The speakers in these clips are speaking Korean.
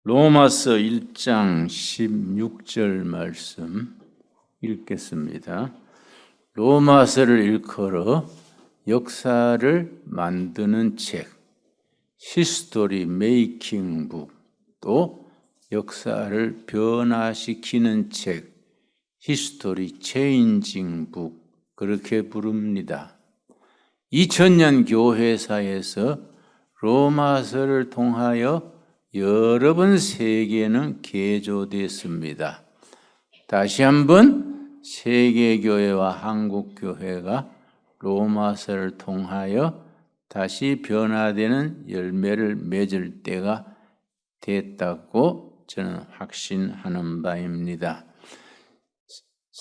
로마서 1장 16절 말씀 읽겠습니다. 로마서를 일컬어 역사를 만드는 책, 히스토리 메이킹 북, 또 역사를 변화시키는 책, 히스토리 체인징 북, 그렇게 부릅니다. 2000년 교회사에서 로마서를 통하여 여러 번 세계는 개조됐습니다. 다시 한번 세계교회와 한국교회가 로마서를 통하여 다시 변화되는 열매를 맺을 때가 됐다고 저는 확신하는 바입니다.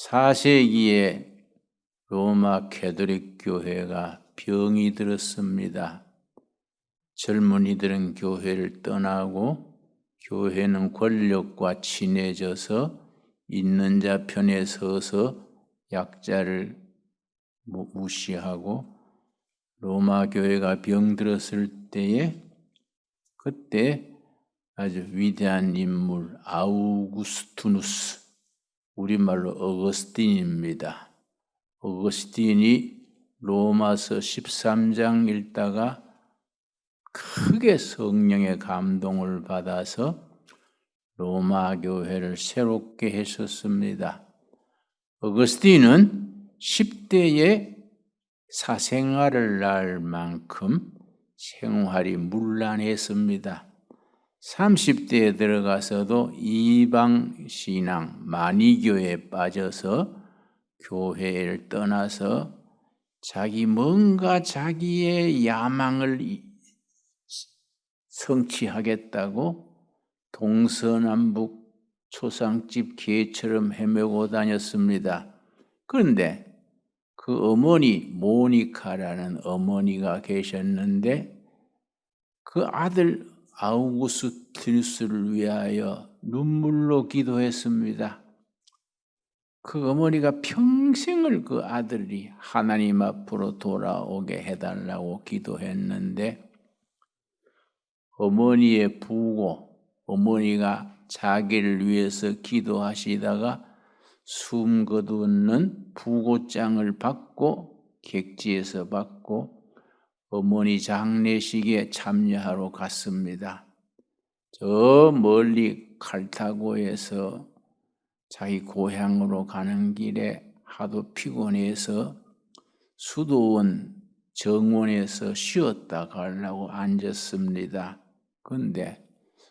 4세기에 로마 가톨릭 교회가 병이 들었습니다. 젊은이들은 교회를 떠나고 교회는 권력과 친해져서 있는 자 편에 서서 약자를 무시하고 로마 교회가 병들었을 때에 그때 아주 위대한 인물 아우구스투누스, 우리말로 어거스틴입니다. 어거스틴이 로마서 13장 읽다가 크게 성령의 감동을 받아서 로마 교회를 새롭게 했었습니다. 어거스틴은 10대에 사생활을 낳을 만큼 생활이 문란했습니다. 30대에 들어가서도 이방신앙, 마니교에 빠져서 교회를 떠나서 뭔가 자기의 야망을 성취하겠다고 동서남북 초상집 개처럼 헤매고 다녔습니다. 그런데 그 어머니 모니카라는 어머니가 계셨는데 그 아들 아우구스티누스를 위하여 눈물로 기도했습니다. 그 어머니가 평생을 그 아들이 하나님 앞으로 돌아오게 해달라고 기도했는데 어머니의 부고, 어머니가 자기를 위해서 기도하시다가 숨 거두는 부고장을 받고 객지에서 받고 어머니 장례식에 참여하러 갔습니다. 저 멀리 칼타고에서 자기 고향으로 가는 길에 하도 피곤해서 수도원 정원에서 쉬었다 가려고 앉았습니다. 그런데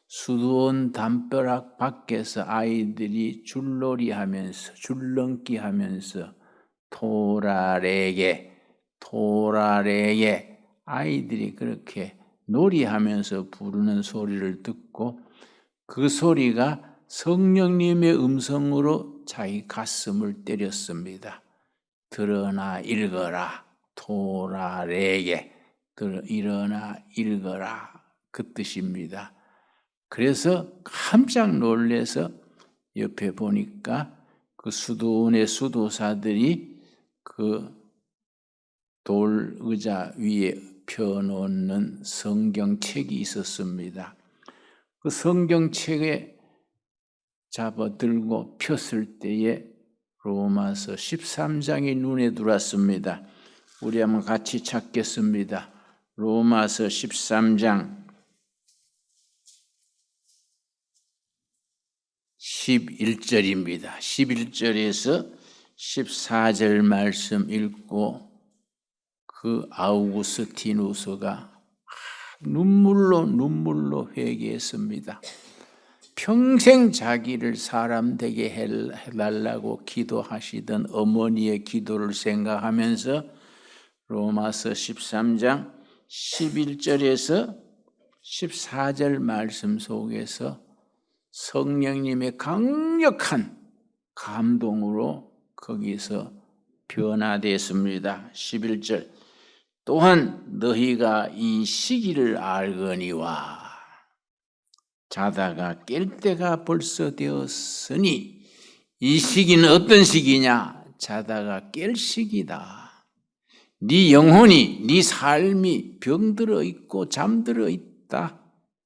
수도원 담벼락 밖에서 아이들이 줄놀이하면서 줄넘기하면서 토라레게 아이들이 그렇게 놀이하면서 부르는 소리를 듣고 그 소리가 성령님의 음성으로 자기 가슴을 때렸습니다. 들어나 읽어라 토라레게, 일어나 읽어라, 그 뜻입니다. 그래서 깜짝 놀라서 옆에 보니까 그 수도원의 수도사들이 그 돌 의자 위에 펴놓는 성경책이 있었습니다. 그 성경책에 잡아들고 폈을 때에 로마서 13장이 눈에 들어왔습니다. 우리 한번 같이 찾겠습니다. 로마서 13장 11절입니다. 11절에서 14절 말씀 읽고 그 아우구스티누스가 눈물로 회개했습니다. 평생 자기를 사람 되게 해달라고 기도하시던 어머니의 기도를 생각하면서 로마서 13장 11절에서 14절 말씀 속에서 성령님의 강력한 감동으로 거기서 변화됐습니다. 11절 또한 너희가 이 시기를 알거니와 자다가 깰 때가 벌써 되었으니, 이 시기는 어떤 시기냐? 자다가 깰 시기다. 네 영혼이, 네 삶이 병들어 있고 잠들어 있다.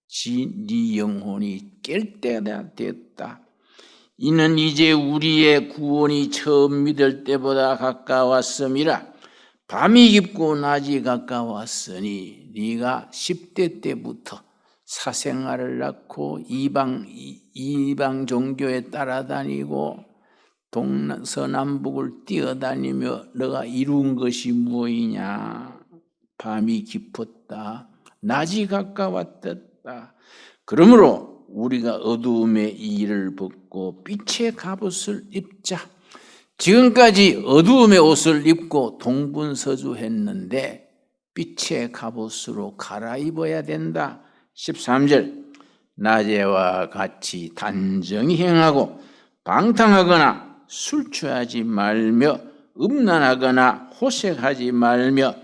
네 영혼이 깰 때가 됐다. 이는 이제 우리의 구원이 처음 믿을 때보다 가까웠음이라. 밤이 깊고 낮이 가까웠으니 네가 10대 때부터 사생활을 낳고 이방 종교에 따라다니고 동서남북을 뛰어다니며 너가 이룬 것이 무엇이냐? 밤이 깊었다. 낮이 가까웠다. 그러므로 우리가 어두움의 일을 벗고 빛의 갑옷을 입자. 지금까지 어두움의 옷을 입고 동분서주했는데 빛의 갑옷으로 갈아입어야 된다. 13절 낮에와 같이 단정히 행하고 방탕하거나 술 취하지 말며 음란하거나 호색하지 말며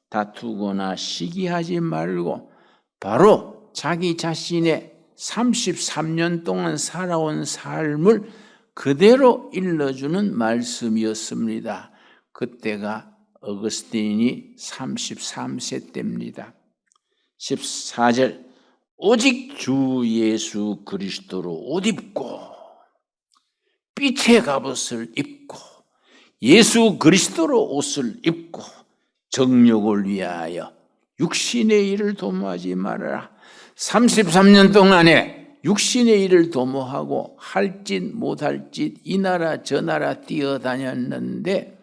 다투거나 시기하지 말고 바로 자기 자신의 33년 동안 살아온 삶을 그대로 일러주는 말씀이었습니다. 그때가 어거스틴이 33세 때입니다. 14절 오직 주 예수 그리스도로 옷 입고 빛의 갑옷을 입고 예수 그리스도로 옷을 입고 정욕을 위하여 육신의 일을 도모하지 말아라. 33년 동안에 육신의 일을 도모하고 할 짓 못할 짓 이 나라 저 나라 뛰어다녔는데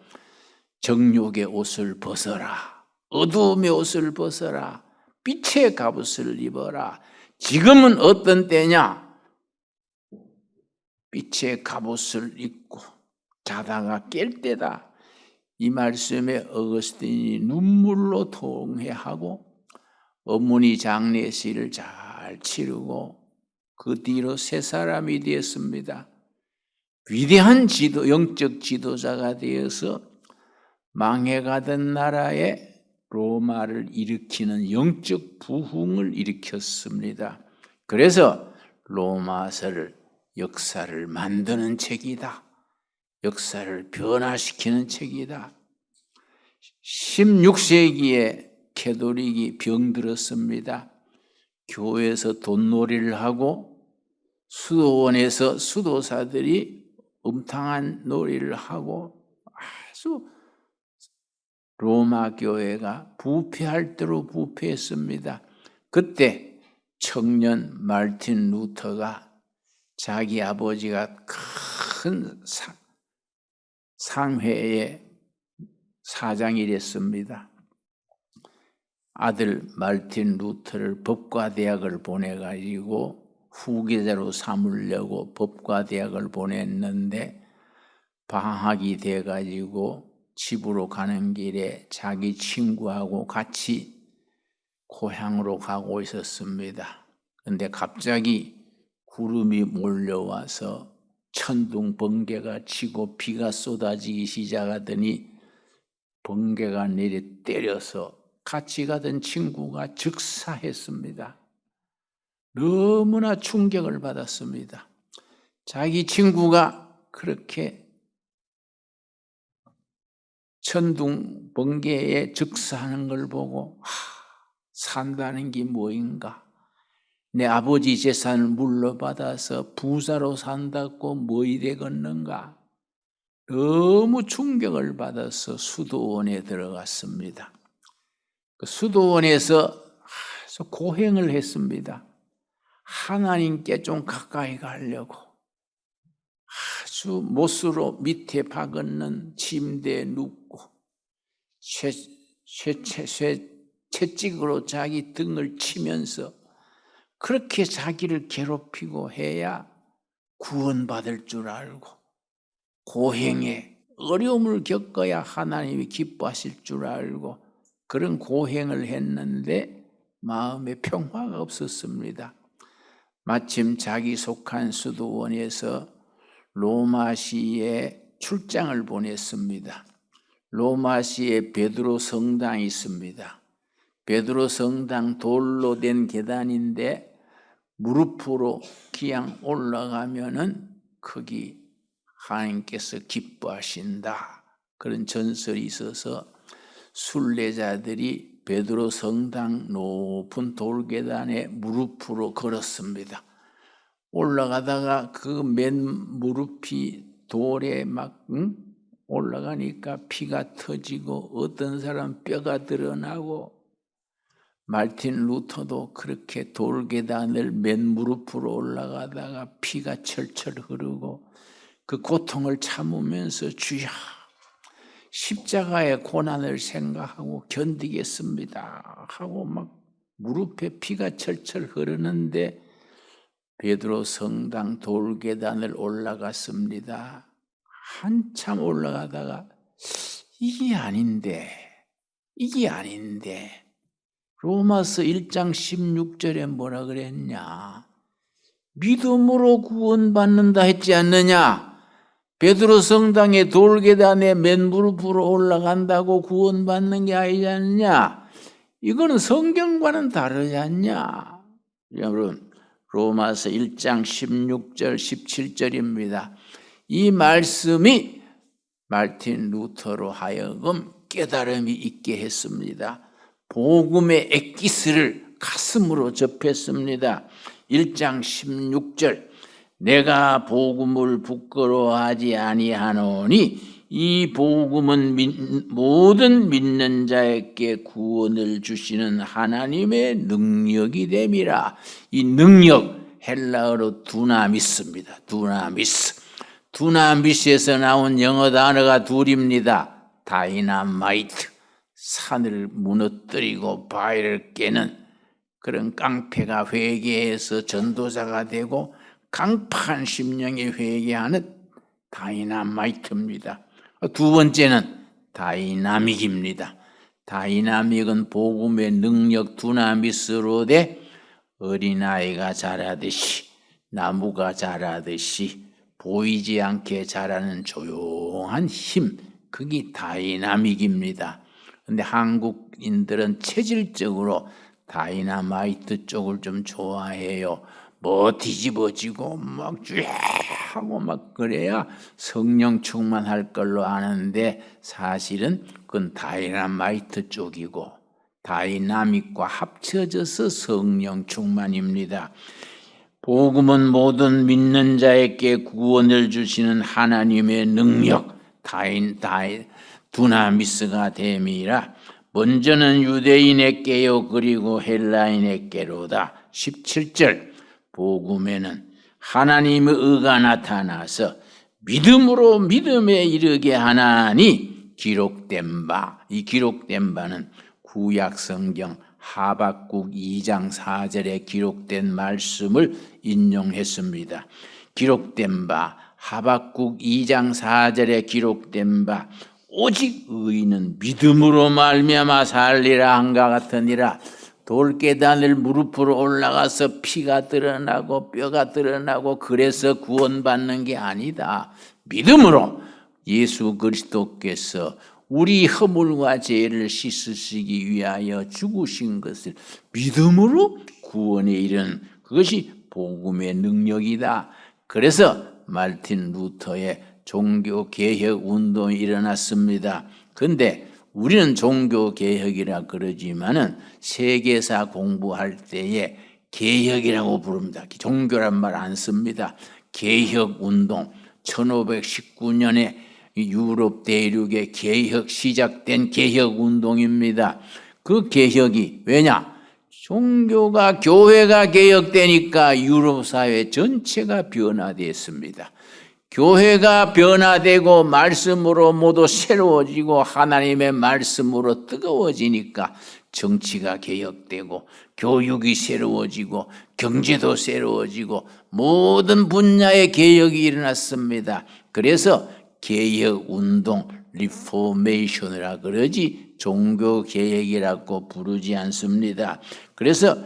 정욕의 옷을 벗어라. 어두움의 옷을 벗어라. 빛의 갑옷을 입어라. 지금은 어떤 때냐? 빛의 갑옷을 입고 자다가 깰 때다. 이 말씀에 어거스틴이 눈물로 통회하고 어머니 장례식을 잘 치르고 그 뒤로 새 사람이 되었습니다. 위대한 영적 지도자가 되어서 망해가던 나라에 로마를 일으키는 영적 부흥을 일으켰습니다. 그래서 로마서를 역사를 만드는 책이다. 역사를 변화시키는 책이다. 16세기에 캐톨릭이 병들었습니다. 교회에서 돈놀이를 하고 수도원에서 수도사들이 음탕한 놀이를 하고 아주 로마 교회가 부패할 대로 부패했습니다. 그때 청년 마르틴 루터가 자기 아버지가 큰 상회의 사장이 됐습니다. 아들 마르틴 루터를 법과대학을 보내가지고 후계자로 삼으려고 법과대학을 보냈는데 방학이 돼가지고 집으로 가는 길에 자기 친구하고 같이 고향으로 가고 있었습니다. 그런데 갑자기 구름이 몰려와서 천둥 번개가 치고 비가 쏟아지기 시작하더니 번개가 내려 때려서 같이 가던 친구가 즉사했습니다. 너무나 충격을 받았습니다. 자기 친구가 그렇게 천둥 번개에 즉사하는 걸 보고 산다는 게 뭐인가? 내 아버지 재산을 물려받아서 부자로 산다고 뭐이 되겠는가? 너무 충격을 받아서 수도원에 들어갔습니다. 그 수도원에서 아주 고행을 했습니다. 하나님께 좀 가까이 가려고 아주 못으로 밑에 박은 침대에 눕고 채찍으로 자기 등을 치면서 그렇게 자기를 괴롭히고 해야 구원받을 줄 알고 고행에 어려움을 겪어야 하나님이 기뻐하실 줄 알고 그런 고행을 했는데 마음에 평화가 없었습니다. 마침 자기 속한 수도원에서 로마시에 출장을 보냈습니다. 로마시에 베드로 성당이 있습니다. 베드로 성당 돌로 된 계단인데 무릎으로 그냥 올라가면은 거기 하나님께서 기뻐하신다. 그런 전설이 있어서 순례자들이 베드로 성당 높은 돌계단에 무릎으로 걸었습니다. 올라가다가 그 맨 무릎이 돌에 막 올라가니까 피가 터지고 어떤 사람 뼈가 드러나고, 마르틴 루터도 그렇게 돌계단을 맨 무릎으로 올라가다가 피가 철철 흐르고 그 고통을 참으면서 주여 십자가의 고난을 생각하고 견디겠습니다 하고 막 무릎에 피가 철철 흐르는데 베드로 성당 돌계단을 올라갔습니다. 한참 올라가다가 이게 아닌데 로마서 1장 16절에 뭐라 그랬냐? 믿음으로 구원받는다 했지 않느냐? 베드로 성당의 돌계단에 맨 무릎으로 올라간다고 구원받는 게 아니지 않느냐? 이거는 성경과는 다르지 않냐? 여러분, 로마서 1장 16절 17절입니다. 이 말씀이 마르틴 루터로 하여금 깨달음이 있게 했습니다. 복음의 엑기스를 가슴으로 접했습니다. 1장 16절, 내가 복음을 부끄러워하지 아니하노니 이 복음은 모든 믿는 자에게 구원을 주시는 하나님의 능력이 됨이라. 이 능력, 헬라어로 두나미스입니다. 두나미스에서 나온 영어 단어가 둘입니다. 다이나마이트, 산을 무너뜨리고 바위를 깨는 그런 깡패가 회개해서 전도자가 되고 강팍한 심령이 회개하는 다이나마이트입니다. 두 번째는 다이나믹입니다. 다이나믹은 복음의 능력 두나미스로 돼 어린아이가 자라듯이, 나무가 자라듯이 보이지 않게 자라는 조용한 힘, 그게 다이나믹입니다. 그런데 한국인들은 체질적으로 다이나마이트 쪽을 좀 좋아해요. 뭐 뒤집어지고 막 쥐하고 막 그래야 성령 충만할 걸로 아는데 사실은 그건 다이나마이트 쪽이고 다이나믹과 합쳐져서 성령 충만입니다. 복음은 모든 믿는 자에게 구원을 주시는 하나님의 능력, 두나미스가 됨이라. 먼저는 유대인에게요 그리고 헬라인에게로다. 17절, 복음에는 하나님의 의가 나타나서 믿음으로 믿음에 이르게 하나니 기록된 바, 이 기록된 바는 구약 성경 하박국 2장 4절에 기록된 말씀을 인용했습니다. 기록된 바, 하박국 2장 4절에 기록된 바, 오직 의인은 믿음으로 말미암아 살리라 한가 같으니라. 돌계단을 무릎으로 올라가서 피가 드러나고 뼈가 드러나고 그래서 구원받는 게 아니다. 믿음으로 예수 그리스도께서 우리 허물과 죄를 씻으시기 위하여 죽으신 것을 믿음으로 구원에 이르는 그것이 복음의 능력이다. 그래서 마르틴 루터의 종교개혁 운동이 일어났습니다. 그런데 우리는 종교개혁이라 그러지만은 세계사 공부할 때에 개혁이라고 부릅니다. 종교란 말 안 씁니다. 개혁운동, 1519년에 유럽 대륙의 개혁 시작된 개혁운동입니다. 그 개혁이 왜냐? 종교가 교회가 개혁되니까 유럽 사회 전체가 변화됐습니다. 교회가 변화되고 말씀으로 모두 새로워지고 하나님의 말씀으로 뜨거워지니까 정치가 개혁되고 교육이 새로워지고 경제도 새로워지고 모든 분야의 개혁이 일어났습니다. 그래서 개혁운동, 리포메이션이라 그러지 종교개혁이라고 부르지 않습니다. 그래서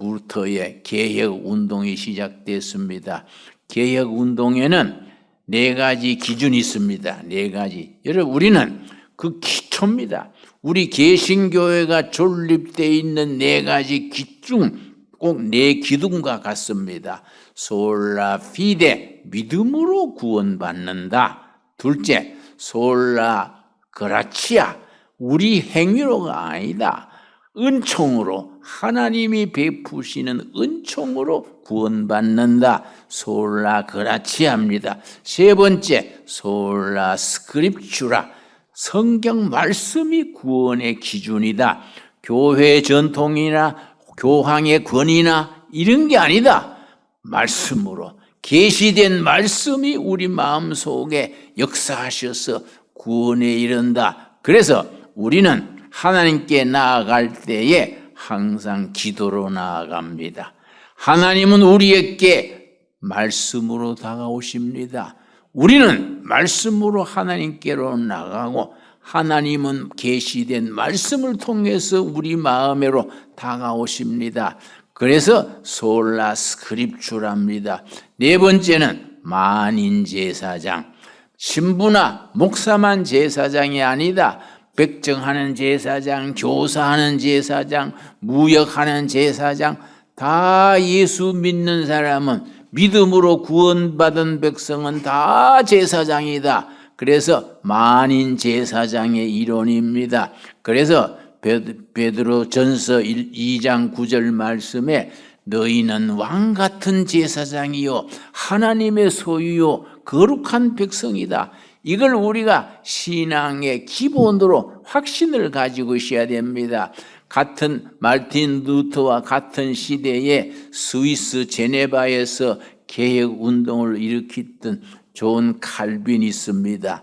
루터의 개혁운동이 시작됐습니다. 개혁운동에는 4가지 기준이 있습니다. 4가지. 여러분, 우리는 그 기초입니다. 우리 개신교회가 존립되어 있는 4가지 기둥, 꼭 4기둥과 같습니다. 솔라 피데, 믿음으로 구원받는다. 둘째, 솔라 그라치아, 우리 행위로가 아니다. 은총으로, 하나님이 베푸시는 은총으로 구원받는다. 솔라 그라치아입니다. 세 번째, 솔라 스크립추라. 성경 말씀이 구원의 기준이다. 교회 전통이나 교황의 권위나 이런 게 아니다. 말씀으로 계시된 말씀이 우리 마음속에 역사하셔서 구원에 이른다. 그래서 우리는 하나님께 나아갈 때에 항상 기도로 나아갑니다. 하나님은 우리에게 말씀으로 다가오십니다. 우리는 말씀으로 하나님께로 나가고 하나님은 계시된 말씀을 통해서 우리 마음으로 다가오십니다. 그래서 솔라 스크립추랍니다. 네 번째는 만인제사장. 신부나 목사만 제사장이 아니다. 백정하는 제사장, 교사하는 제사장, 무역하는 제사장, 다 예수 믿는 사람은, 믿음으로 구원받은 백성은 다 제사장이다. 그래서 만인 제사장의 이론입니다. 그래서 베드로 전서 2장 9절 말씀에 너희는 왕 같은 제사장이요 하나님의 소유요 거룩한 백성이다. 이걸 우리가 신앙의 기본으로 확신을 가지고 있어야 됩니다. 같은 마르틴 루터와 같은 시대에 스위스 제네바에서 개혁운동을 일으켰던 존 칼빈이 있습니다.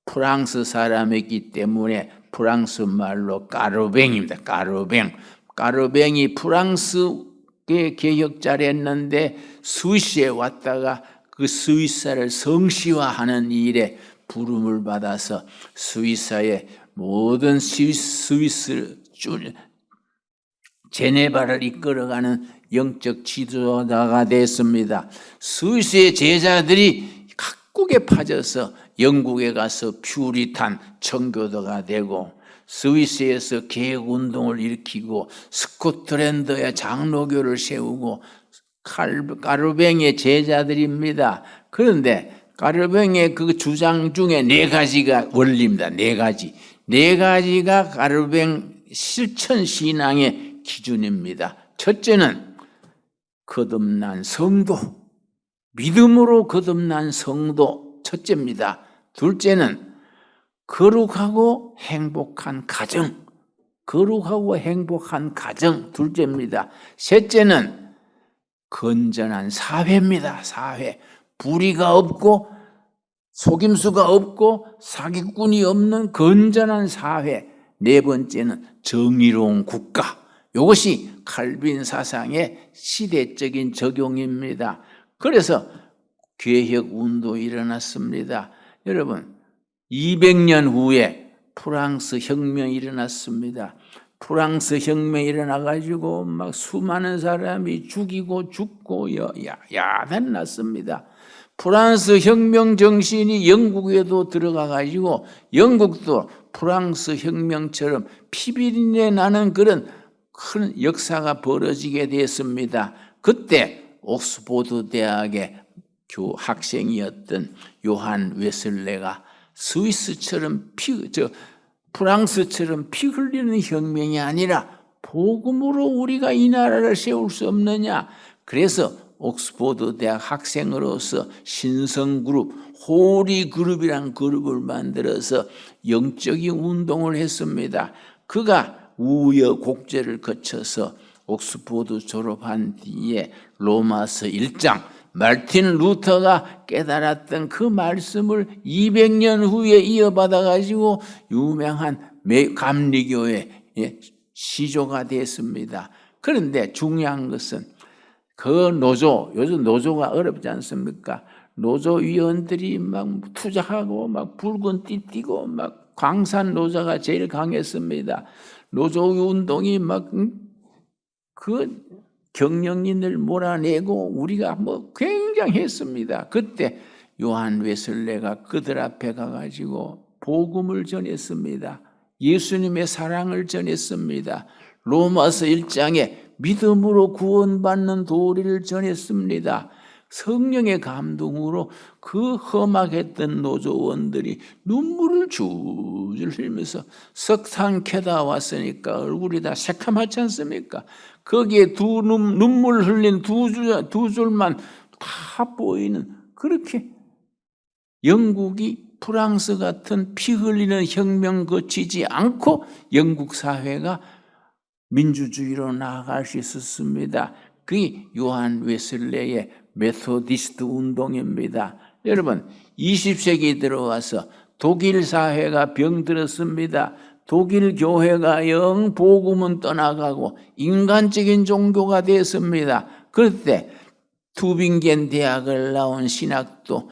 프랑스 사람이기 때문에 프랑스 말로 까르뱅입니다. 까르뱅이 프랑스의 개혁자를 했는데 스위스에 왔다가 그 스위스를 성시화하는 일에 부름을 받아서 스위스의 모든 스위스 제네바를 이끌어가는 영적 지도자가 됐습니다. 스위스의 제자들이 각국에 빠져서 영국에 가서 퓨리탄 청교도가 되고 스위스에서 개혁운동을 일으키고 스코틀랜드에 장로교를 세우고 까르뱅의 제자들입니다. 그런데 까르뱅의 그 주장 중에 네 가지가 원리입니다. 네 가지가 까르뱅 실천 신앙의 기준입니다. 첫째는 거듭난 성도, 믿음으로 거듭난 성도 첫째입니다. 둘째는 거룩하고 행복한 가정, 둘째입니다. 셋째는 건전한 사회입니다. 사회. 불의가 없고 속임수가 없고 사기꾼이 없는 건전한 사회. 네 번째는 정의로운 국가. 이것이 칼빈 사상의 시대적인 적용입니다. 그래서 개혁운동이 일어났습니다. 여러분 200년 후에 프랑스 혁명이 일어났습니다. 프랑스 혁명이 일어나가지고 막 수많은 사람이 죽고 야단났습니다. 프랑스 혁명 정신이 영국에도 들어가가지고 영국도 프랑스 혁명처럼 피비린내 나는 그런 큰 역사가 벌어지게 됐습니다. 그때 옥스포드 대학의 학생이었던 요한 웨슬레가 스위스처럼 프랑스처럼 피 흘리는 혁명이 아니라 복음으로 우리가 이 나라를 세울 수 없느냐. 그래서 옥스포드 대학 학생으로서 신성그룹, 호리그룹이라는 그룹을 만들어서 영적인 운동을 했습니다. 그가 우여곡절을 거쳐서 옥스포드 졸업한 뒤에 로마서 1장 마르틴 루터가 깨달았던 그 말씀을 200년 후에 이어받아가지고 유명한 감리교의 시조가 됐습니다. 그런데 중요한 것은 그 요즘 노조가 어렵지 않습니까? 노조위원들이 막 투자하고 막 붉은 띠 띠고 막 광산 노조가 제일 강했습니다. 노조운동이 막 그 경영인을 몰아내고 우리가 뭐 굉장했습니다. 그때 요한 웨슬레가 그들 앞에 가가지고 복음을 전했습니다. 예수님의 사랑을 전했습니다. 로마서 1장에 믿음으로 구원받는 도리를 전했습니다. 성령의 감동으로 그 험악했던 노조원들이 눈물을 줄줄 흘리면서 석탄 캐다 왔으니까 얼굴이 다 새카맣지 않습니까? 거기에 눈물 흘린 두 줄만 다 보이는, 그렇게 영국이 프랑스 같은 피 흘리는 혁명 거치지 않고 영국 사회가 민주주의로 나아갈 수 있었습니다. 그게 요한 웨슬레의 메소디스트 운동입니다. 여러분, 20세기 들어와서 독일 사회가 병들었습니다. 독일 교회가 영 복음은 떠나가고 인간적인 종교가 됐습니다. 그럴 때 투빙겐 대학을 나온 신학도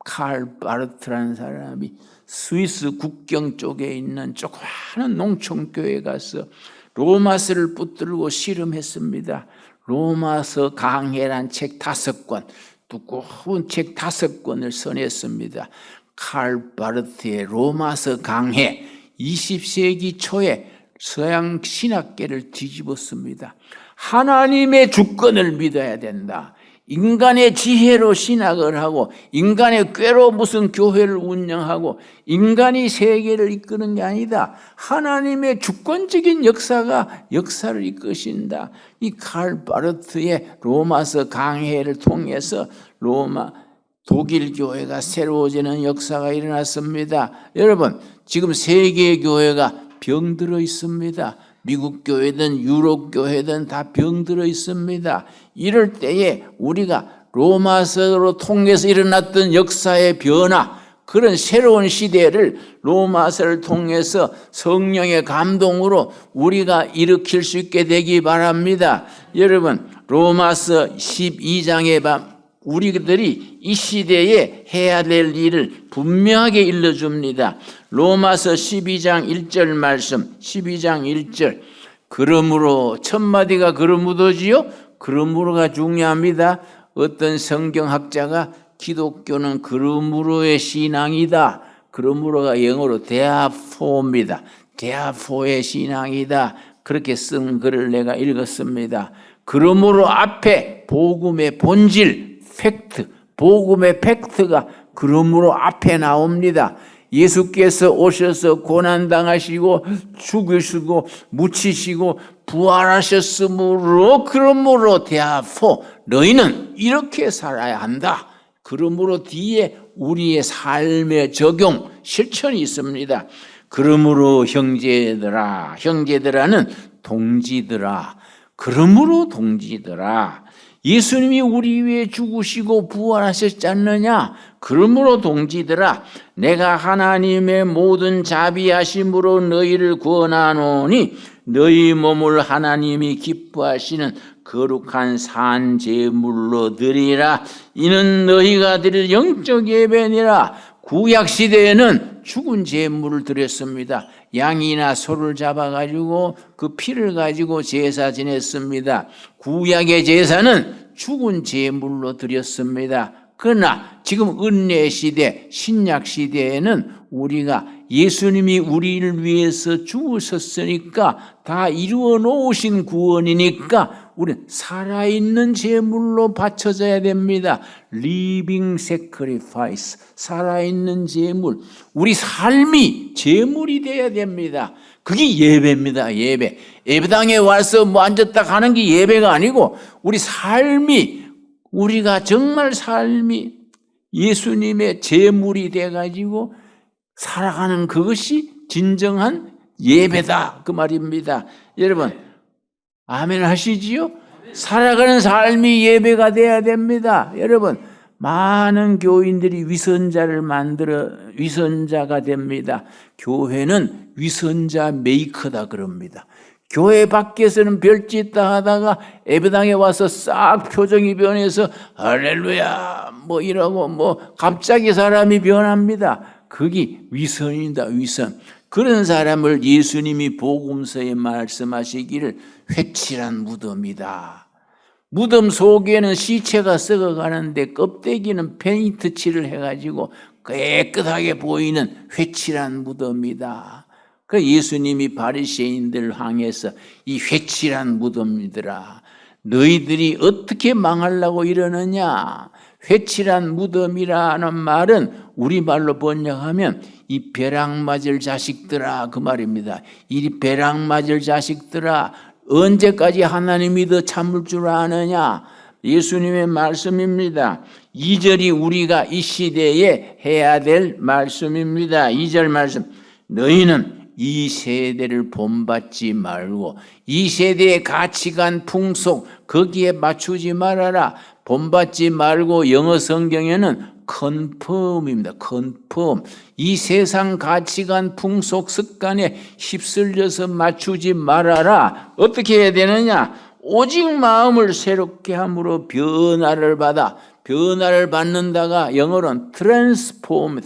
칼 바르트라는 사람이 스위스 국경 쪽에 있는 조그마한 농촌교회에 가서 로마서를 붙들고 씨름했습니다. 로마서 강해란 책 5권, 두꺼운 책 5권을 써냈습니다. 칼 바르트의 로마서 강해, 20세기 초에 서양 신학계를 뒤집었습니다. 하나님의 주권을 믿어야 된다. 인간의 지혜로 신학을 하고 인간의 꾀로 무슨 교회를 운영하고 인간이 세계를 이끄는 게 아니다. 하나님의 주권적인 역사가 역사를 이끄신다. 이 칼 바르트의 로마서 강해를 통해서 독일 교회가 새로워지는 역사가 일어났습니다. 여러분, 지금 세계 교회가 병들어 있습니다. 미국 교회든 유럽 교회든 다 병들어 있습니다. 이럴 때에 우리가 로마서로 통해서 일어났던 역사의 변화, 그런 새로운 시대를 로마서를 통해서 성령의 감동으로 우리가 일으킬 수 있게 되기 바랍니다. 여러분, 로마서 12장에 우리들이 이 시대에 해야 될 일을 분명하게 일러줍니다. 로마서 12장 1절 말씀, 12장 1절. 그러므로, 첫 마디가 그러므로지요? 그러므로가 중요합니다. 어떤 성경학자가 기독교는 그러므로의 신앙이다. 그러므로가 영어로 therefore 입니다. therefore 신앙이다. 그렇게 쓴 글을 내가 읽었습니다. 그러므로 앞에 복음의 본질, 팩트, 복음의 팩트가 그러므로 앞에 나옵니다. 예수께서 오셔서 고난당하시고 죽으시고 묻히시고 부활하셨으므로, 그러므로 therefore 너희는 이렇게 살아야 한다. 그러므로 뒤에 우리의 삶의 적용, 실천이 있습니다. 그러므로 형제들아는 동지들아. 그러므로 동지들아. 예수님이 우리 위해 죽으시고 부활하셨지 않느냐? 그러므로 동지들아, 내가 하나님의 모든 자비하심으로 너희를 구원하노니 너희 몸을 하나님이 기뻐하시는 거룩한 산 제물로 드리라. 이는 너희가 드릴 영적 예배니라. 구약 시대에는 죽은 제물을 드렸습니다. 양이나 소를 잡아가지고 그 피를 가지고 제사 지냈습니다. 구약의 제사는 죽은 제물로 드렸습니다. 그러나 지금 은혜 시대, 신약 시대에는 우리가 예수님이 우리를 위해서 죽으셨으니까 다 이루어 놓으신 구원이니까 우리는 살아있는 제물로 바쳐져야 됩니다. Living sacrifice, 살아있는 제물. 우리 삶이 제물이 돼야 됩니다. 그게 예배입니다. 예배. 예배당에 와서 뭐 앉았다 가는 게 예배가 아니고 우리 삶이, 우리가 정말 삶이 예수님의 제물이 돼가지고 살아가는 그것이 진정한 예배다, 그 말입니다. 여러분, 아멘 하시지요? 살아가는 삶이 예배가 돼야 됩니다. 여러분, 많은 교인들이 위선자가 됩니다. 교회는 위선자 메이커다 그럽니다. 교회 밖에서는 별짓 다 하다가 예배당에 와서 싹 표정이 변해서 할렐루야 뭐 이러고 뭐 갑자기 사람이 변합니다. 그게 위선이다, 위선. 그런 사람을 예수님이 복음서에 말씀하시기를 회칠한 무덤이다. 무덤 속에는 시체가 썩어가는데 껍데기는 페인트 칠을 해가지고 깨끗하게 보이는 회칠한 무덤이다. 그 예수님이 바리새인들 향해서 이 회칠한 무덤이더라, 너희들이 어떻게 망하려고 이러느냐. 회칠한 무덤이라는 말은 우리말로 번역하면 이 벼락 맞을 자식들아, 그 말입니다. 이 벼락 맞을 자식들아, 언제까지 하나님 믿어 참을 줄 아느냐. 예수님의 말씀입니다. 2절이 우리가 이 시대에 해야 될 말씀입니다. 2절 말씀, 너희는 이 세대를 본받지 말고 이 세대의 가치관 풍속 거기에 맞추지 말아라. 본받지 말고 영어 성경에는 컨펌입니다. 컨펌. 이 세상 가치관 풍속 습관에 휩쓸려서 맞추지 말아라. 어떻게 해야 되느냐? 오직 마음을 새롭게 함으로 변화를 받는다가 영어로는 트랜스폼.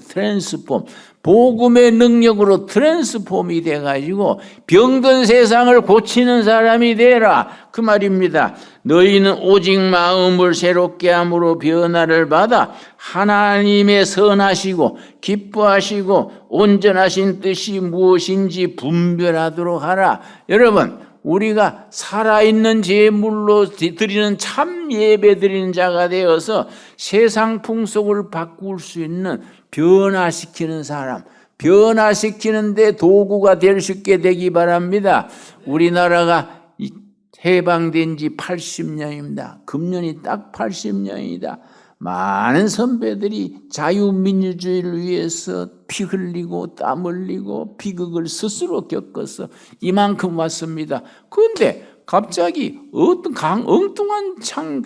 복음의 능력으로 트랜스폼이 돼가지고 병든 세상을 고치는 사람이 되라, 그 말입니다. 너희는 오직 마음을 새롭게 함으로 변화를 받아 하나님의 선하시고 기뻐하시고 온전하신 뜻이 무엇인지 분별하도록 하라. 여러분, 우리가 살아있는 제물로 드리는 참 예배 드리는 자가 되어서 세상 풍속을 바꿀 수 있는 변화시키는 사람, 변화시키는데 도구가 될 수 있게 되기 바랍니다. 우리나라가 해방된 지 80년입니다. 금년이 딱 80년이다. 많은 선배들이 자유민주주의를 위해서 피 흘리고 땀 흘리고 비극을 스스로 겪어서 이만큼 왔습니다. 그런데 갑자기 어떤 엉뚱한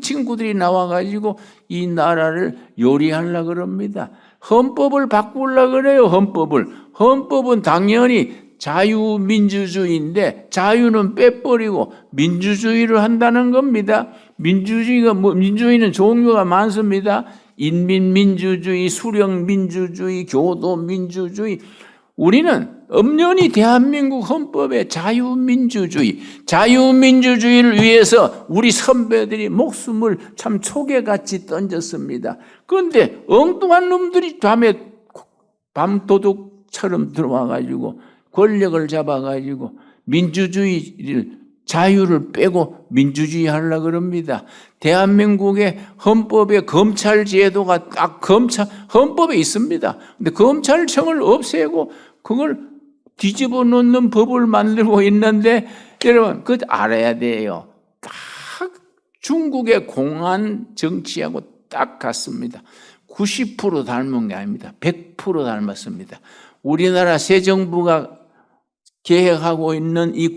친구들이 나와가지고 이 나라를 요리하려고 그럽니다. 헌법을 바꾸려고 그래요. 헌법은 당연히 자유민주주의인데 자유는 빼버리고 민주주의를 한다는 겁니다. 민주주의는 종류가 많습니다. 인민민주주의, 수령민주주의, 교도민주주의. 우리는 엄연히 대한민국 헌법의 자유민주주의를 위해서 우리 선배들이 목숨을 참 초계같이 던졌습니다. 그런데 엉뚱한 놈들이 밤도둑처럼 들어와가지고 권력을 잡아가지고 자유를 빼고 민주주의 하려고 그럽니다. 대한민국의 헌법에 검찰 제도가 딱 헌법에 있습니다. 근데 검찰청을 없애고 그걸 뒤집어 놓는 법을 만들고 있는데 여러분, 그거 알아야 돼요. 딱 중국의 공안 정치하고 딱 같습니다. 90% 닮은 게 아닙니다. 100% 닮았습니다. 우리나라 새 정부가 계획하고 있는 이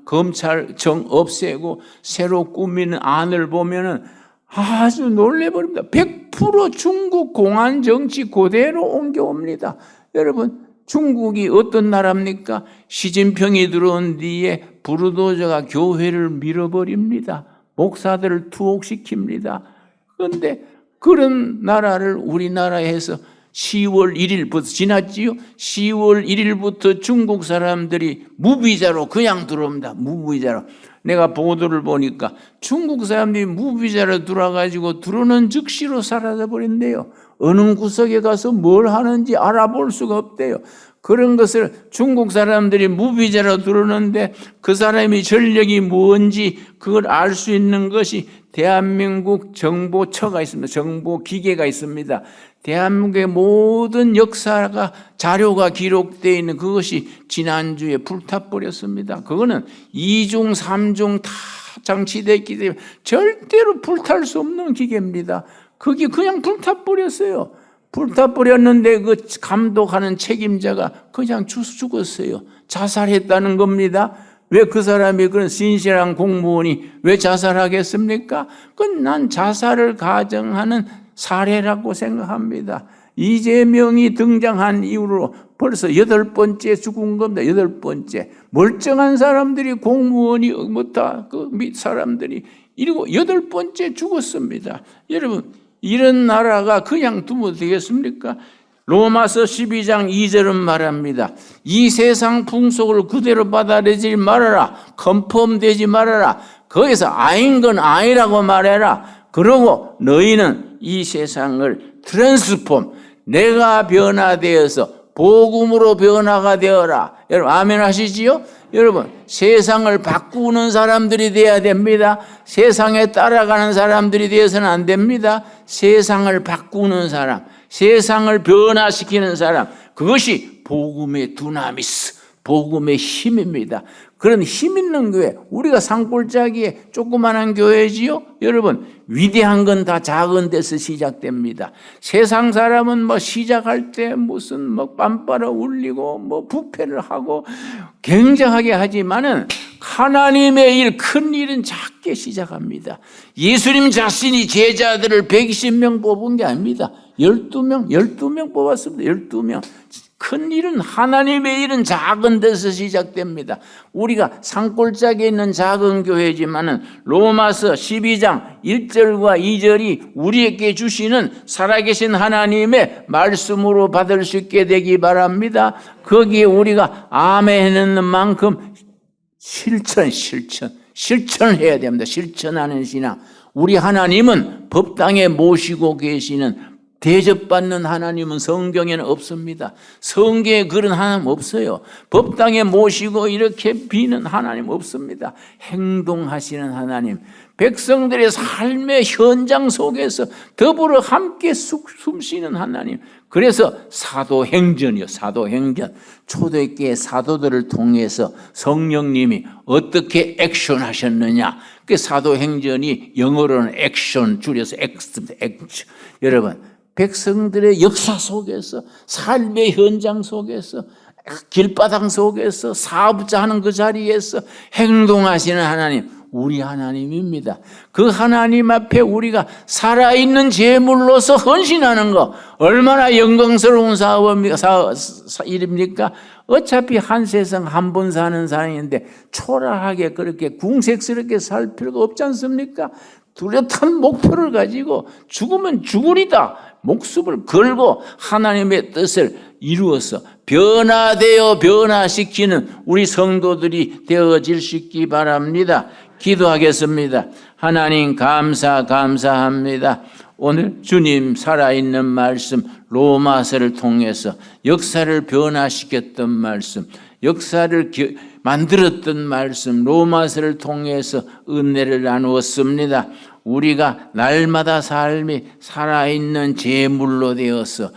검찰청 없애고 새로 꾸미는 안을 보면은 아주 놀래버립니다. 100% 중국 공안 정치 그대로 옮겨옵니다. 여러분, 중국이 어떤 나라입니까? 시진핑이 들어온 뒤에 부르도저가 교회를 밀어버립니다. 목사들을 투옥시킵니다. 그런데 그런 나라를 우리나라에서 10월 1일부터 지났지요. 10월 1일부터 중국 사람들이 무비자로 그냥 들어옵니다. 무비자로. 내가 보도를 보니까 중국 사람들이 무비자로 들어와가지고 들어오는 즉시로 사라져버린대요. 어느 구석에 가서 뭘 하는지 알아볼 수가 없대요. 그런 것을 중국 사람들이 무비자로 들어오는데 그 사람이 전력이 뭔지 그걸 알 수 있는 것이 대한민국 정보처가 있습니다. 정보기계가 있습니다. 대한민국의 모든 역사가 자료가 기록되어 있는 그것이 지난주에 불타버렸습니다. 그거는 2중, 3중 다 장치되어 있기 때문에 절대로 불탈 수 없는 기계입니다. 그게 그냥 불타버렸어요. 불타버렸는데 그 감독하는 책임자가 그냥 죽었어요. 자살했다는 겁니다. 왜 그 사람이 그런 신실한 공무원이 왜 자살하겠습니까? 그건 난 자살을 가정하는 사례라고 생각합니다. 이재명이 등장한 이후로 벌써 8번째 죽은 겁니다. 8번째. 멀쩡한 사람들이 공무원이 사람들이 이러고 8번째 죽었습니다. 여러분, 이런 나라가 그냥 두면 되겠습니까? 로마서 12장 2절은 말합니다. 이 세상 풍속을 그대로 받아들이지 말아라. 컨펌되지 말아라. 거기서 아닌 건 아니라고 말해라. 그러고 너희는 이 세상을 트랜스폼, 내가 변화되어서 복음으로 변화가 되어라. 여러분 아멘 하시지요? 여러분 세상을 바꾸는 사람들이 되어야 됩니다. 세상에 따라가는 사람들이 되어서는 안 됩니다. 세상을 바꾸는 사람, 세상을 변화시키는 사람, 그것이 복음의 두나미스, 복음의 힘입니다. 그런 힘 있는 교회, 우리가 산골짜기에 조그만한 교회지요? 여러분 위대한 건 다 작은 데서 시작됩니다. 세상 사람은 뭐 시작할 때 무슨 뭐 빰빠라 울리고 뭐 부패를 하고 굉장하게 하지만은 하나님의 일, 큰 일은 작게 시작합니다. 예수님 자신이 제자들을 120명 뽑은 게 아닙니다. 12명 뽑았습니다. 12명. 큰 일은, 하나님의 일은 작은 데서 시작됩니다. 우리가 산골짜기에 있는 작은 교회지만은 로마서 12장 1절과 2절이 우리에게 주시는 살아계신 하나님의 말씀으로 받을 수 있게 되기 바랍니다. 거기에 우리가 아멘하는 만큼 실천해야 됩니다. 실천하는 신앙. 우리 하나님은 법당에 모시고 계시는, 대접받는 하나님은 성경에는 없습니다. 성경에 그런 하나님 없어요. 법당에 모시고 이렇게 비는 하나님 없습니다. 행동하시는 하나님, 백성들의 삶의 현장 속에서 더불어 함께 숨쉬는 하나님. 그래서 사도행전이요, 사도행전. 초대교회 사도들을 통해서 성령님이 어떻게 액션하셨느냐. 그 사도행전이 영어로는 액션, 줄여서 액션. 여러분 백성들의 역사 속에서, 삶의 현장 속에서, 길바닥 속에서, 사업자 하는 그 자리에서 행동하시는 하나님, 우리 하나님입니다. 그 하나님 앞에 우리가 살아있는 제물로서 헌신하는 거 얼마나 영광스러운 일입니까? 어차피 한 세상 한 번 사는 사람인데 초라하게 그렇게 궁색스럽게 살 필요가 없지 않습니까? 뚜렷한 목표를 가지고 죽으면 죽으리다 목숨을 걸고 하나님의 뜻을 이루어서 변화되어 변화시키는 우리 성도들이 되어질 수 있기 바랍니다. 기도하겠습니다. 하나님 감사합니다. 오늘 주님 살아있는 말씀, 로마서를 통해서 역사를 변화시켰던 말씀, 역사를 만들었던 말씀, 로마서를 통해서 은혜를 나누었습니다. 우리가 날마다 삶이 살아있는 제물로 되어서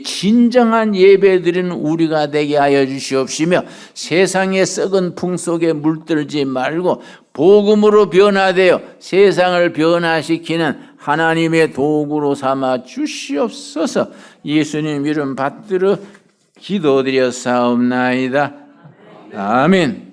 진정한 예배드리는 우리가 되게 하여 주시옵시며, 세상의 썩은 풍속에 물들지 말고 복음으로 변화되어 세상을 변화시키는 하나님의 도구로 삼아 주시옵소서. 예수님 이름 받들어 기도드렸사옵나이다. 아멘.